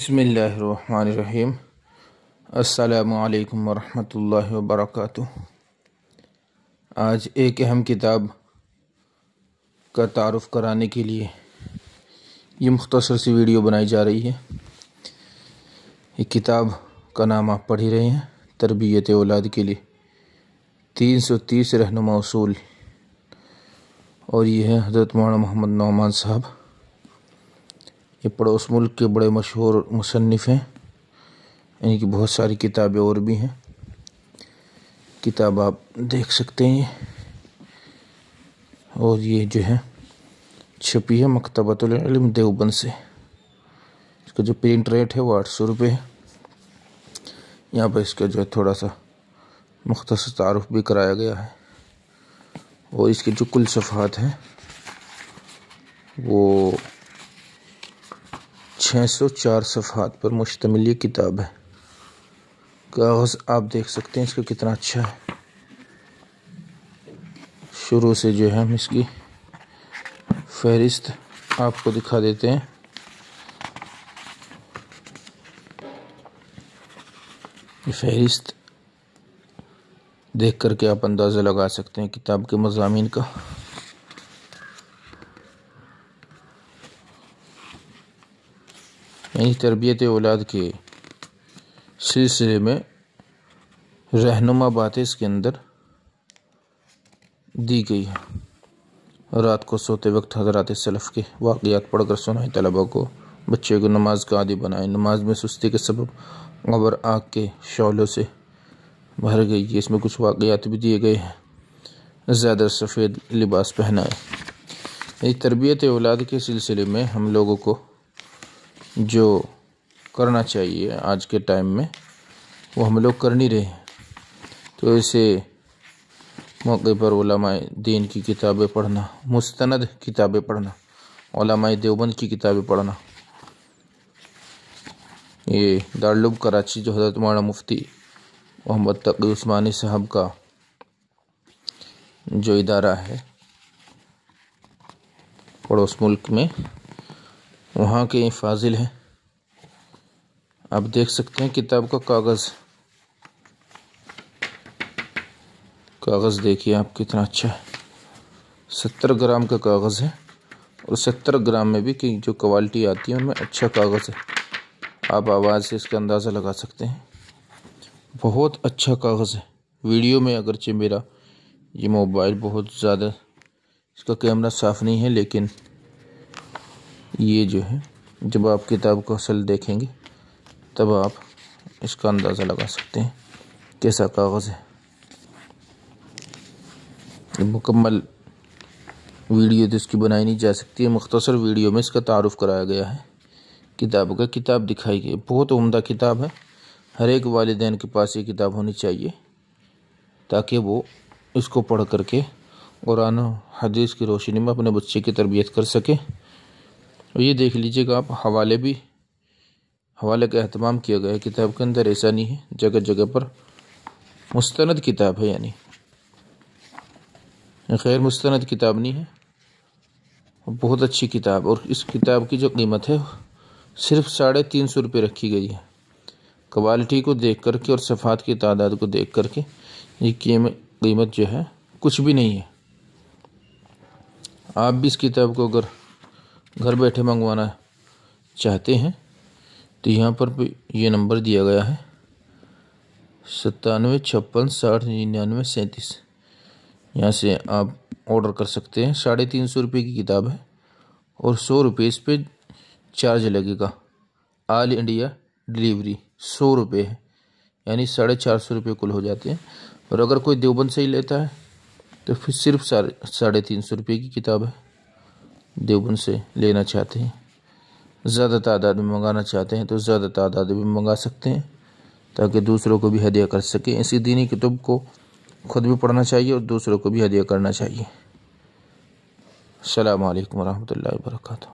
बिस्मिल्लाहिर्रहमानिर्रहीम। अस्सलामु अलैकुम वरहमतुल्लाहि वबरकातुह। आज एक अहम किताब का तारुफ़ कराने के लिए ये मुख्तसर सी वीडियो बनाई जा रही है। ये किताब का नाम आप पढ़ ही रहे हैं, तरबियत औलाद के लिए 330 रहनुमा उसूल, और ये है हज़रत मौलाना मोहम्मद नौमान साहब। ये पड़ोस मुल्क के बड़े मशहूर मुसन्निफ़ हैं। इनकी बहुत सारी किताबें और भी हैं। किताब आप देख सकते हैं, और ये जो है छपी है मकतबतुल इल्म देवबंद से। इसका जो प्रिंट रेट है वो 800 रुपये है। यहाँ पर इसका जो है थोड़ा सा मुख्तसर तारुफ़ भी कराया गया है, और इसके जो कुल सफ़हात हैं वो 604 सफ़हात पर मुश्तमिल ये किताब है। कागज़ आप देख सकते हैं इसका कितना अच्छा है। शुरू से जो है हम इसकी फहरिस्त आपको दिखा देते हैं। ये फहरिस्त देख करके आप अंदाज़ा लगा सकते हैं किताब के मज़ामीन का। यानी तरबियत औलाद के सिलसिले में रहनुमा बातें इसके अंदर दी गई है। रात को सोते वक्त हज़रात सलफ़ के वाक़ियात पढ़कर सुनाएं तलबा को, बच्चे को नमाज का आदी बनाएं। नमाज में सुस्ती के सबब कब्र आग के शौलों से भर गई है। इसमें कुछ वाक़ियात भी दिए गए हैं। ज़्यादा सफ़ेद लिबास पहनाएं। ये तरबियत औलाद के सिलसिले में हम लोगों को जो करना चाहिए आज के टाइम में वो हम लोग कर नहीं रहे हैं। तो ऐसे मौके पर उलमाए दीन की किताबें पढ़ना, मुस्तनद किताबें पढ़ना, उलमाए देवबंद की किताबें पढ़ना, ये दारुल कराची जो हज़रत मौलाना मुफ्ती मोहम्मद तकी उस्मानी साहब का जो इदारा है पड़ोस मुल्क में, वहाँ के फाजिल हैं। आप देख सकते हैं किताब का कागज़ देखिए आप कितना अच्छा है। 70 ग्राम का कागज़ है, और 70 ग्राम में भी कि जो क्वालिटी आती है उनमें अच्छा कागज़ है। आप आवाज़ से इसका अंदाज़ा लगा सकते हैं। बहुत अच्छा कागज़ है। वीडियो में अगरचे मेरा ये मोबाइल बहुत ज़्यादा इसका कैमरा साफ़ नहीं है, लेकिन ये जो है जब आप किताब को असल देखेंगे तब आप इसका अंदाज़ा लगा सकते हैं कैसा कागज़ है। मुकम्मल वीडियो तो इसकी बनाई नहीं जा सकती है। मुख्तसर वीडियो में इसका तारुफ़ कराया गया है किताब का। किताब दिखाई गई, बहुत उम्दा किताब है। हर एक वालिदैन के पास ये किताब होनी चाहिए ताकि वो इसको पढ़ करके कुरान हदीस की रोशनी में अपने बच्चे की तरबियत कर सके। और ये देख लीजिएगा आप, हवाले का एहतमाम किया गया है किताब के अंदर। ऐसा नहीं है, जगह जगह पर मुस्तनद किताब है, यानी खैर मुस्तनद किताब नहीं है, बहुत अच्छी किताब। और इस किताब की जो कीमत है सिर्फ 350 रुपये रखी गई है। क्वालिटी को देख करके और सफ़ात की तादाद को देख करके ये कीमत जो है कुछ भी नहीं है। आप भी इस किताब को अगर घर बैठे मंगवाना चाहते हैं तो यहाँ पर भी ये नंबर दिया गया है 9756609937। यहाँ से आप ऑर्डर कर सकते हैं। 350 रुपये की किताब है, और 100 रुपये इस पर चार्ज लगेगा। ऑल इंडिया डिलीवरी 100 रुपये है, यानी 450 रुपये कुल हो जाते हैं। और अगर कोई देवबंद से ही लेता है तो फिर सिर्फ 350 रुपये की किताब है। देवबंद से लेना चाहते हैं, ज़्यादा तादाद में मंगाना चाहते हैं तो ज़्यादा तादाद में मंगा सकते हैं ताकि दूसरों को भी हदिया कर सकें। इसी दीनी किताब को खुद भी पढ़ना चाहिए और दूसरों को भी हदिया करना चाहिए। अस्सलामु अलैकुम वरहमतुल्लाहि वबरकातुहू।